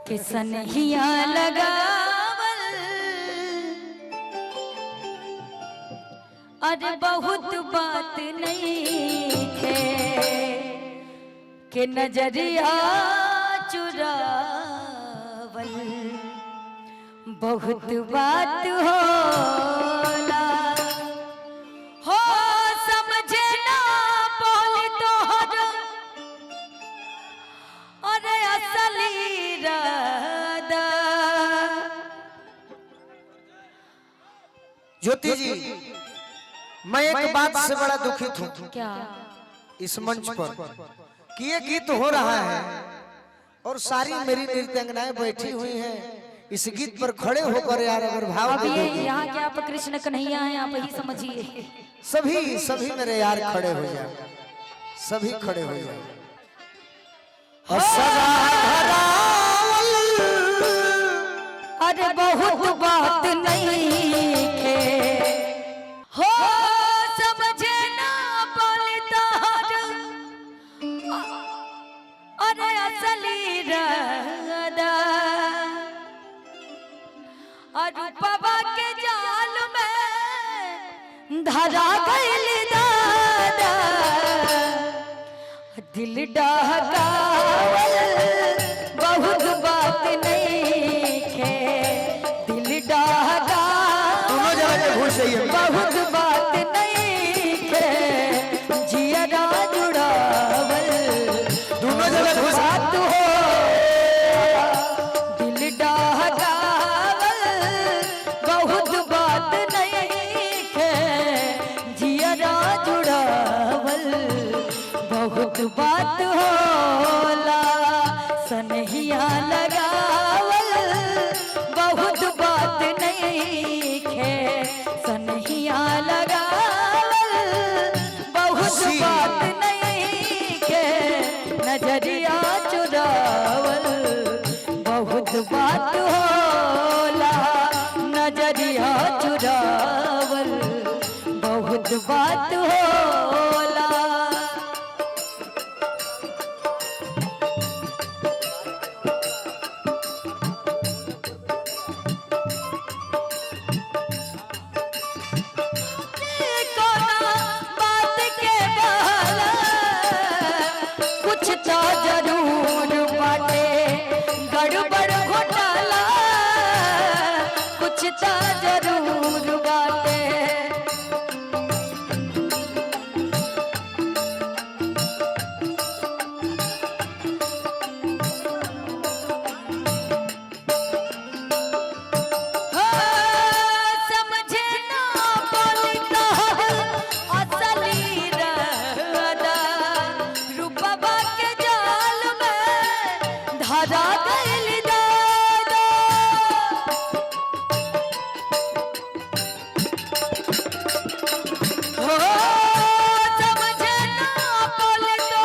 कि सनहिया लगावल अरे बहुत बात नहीं है कि नजरिया चुरावल बहुत बात होला हो समझे ना बोली तो अरे असली इरादा। ज्योति जी, मैं एक बात से बड़ा दुखित हूँ क्या इस मंच पर कि ये गीत हो रहा है और सारी मेरी नृत्यांगनाएं बैठी हुई हैं इस गीत पर खड़े होकर यार अगर भाव अब दे ये दोगे। यहाँ के आप कृष्ण कन्हैया हैं, आप ही समझिए। सभी सभी मेरे यार खड़े हो जाए, सभी खड़े हो जाए। अरे बहुत बात नहीं है हो समझे ना बोली तो अरे असली इरादा। रूपवा के जाल में धरा गइल दादा दिल डहकावल बहुत बात नहीं है दिल डहकावल दोनों जगह पे घुस जाइए। बहुत बात नहीं है जियरा जुड़ावल दोनों जगह घुस बात हो दिल डहकावल बहुत बात नहीं है जियरा जुड़ावल बहुत बात होला सनहिया लगावल बहुत बात नहीं है सनहिया लगावल बहुत बात नहीं है नजरिया चुरावल बहुत बात होला नजरिया चुरावल बहुत बात होला। बात के बहाना कुछ तो जरूर बाटे गड़बड़ घोटाला कुछ तो जरूर बाटे। समझे ना बोली तो असली इरादा रूपवा के जाल में धरा गइल दादा। हो समझे ना बोली तो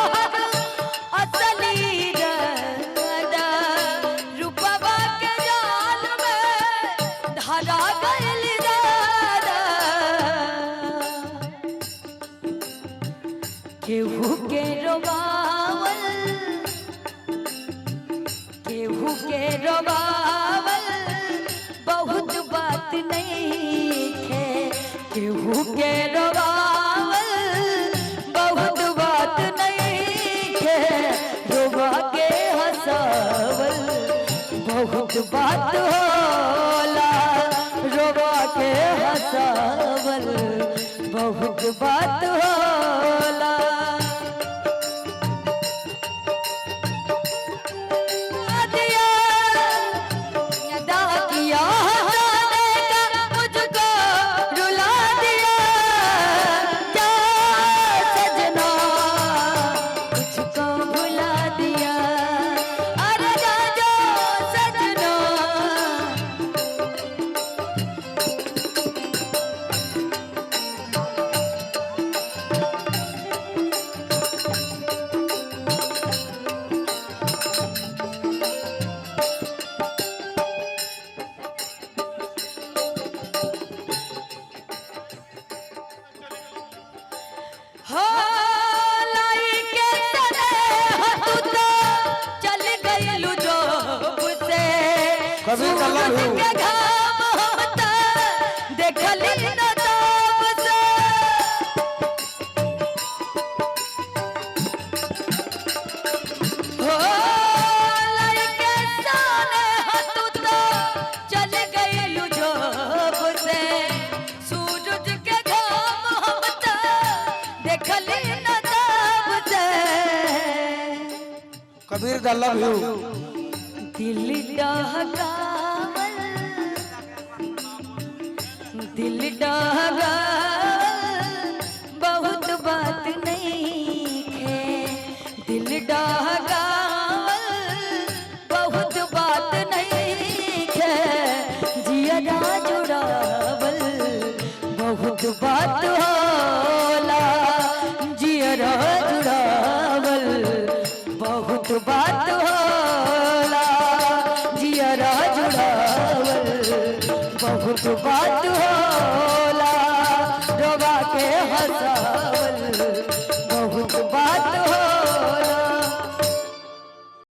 असली इरादा रूपवा के जाल में धरा गइल दादा। केहू के रोवावल केहू के रोवावल बहुत बात नहीं है केहू के रोवावल बहुत बात नहीं है रोवा के हंसावल बहुत बात होला रोवा के हंसावल बहुत बात होला। दिया अदा किया हंसाने का मुझको रुला दिया क्या सजना मुझको भुला दिया अरे जा जो सजना। कबीर का लव यू। के घाम हम त देखली न ताप से हो लइके साने हतु तो चल गइलु जोब से सूरज के घाम हम त देखली न ताप से कबीर दा लव यू। दिल डहकावल दिल डहकावल बहुत बात नहीं है दिल डहकावल बहुत बात नहीं है जिया जुड़ावल बहुत बात होला जिया जुड़ावल बहुत बात होला जिया जुड़ावल बहुत बात होला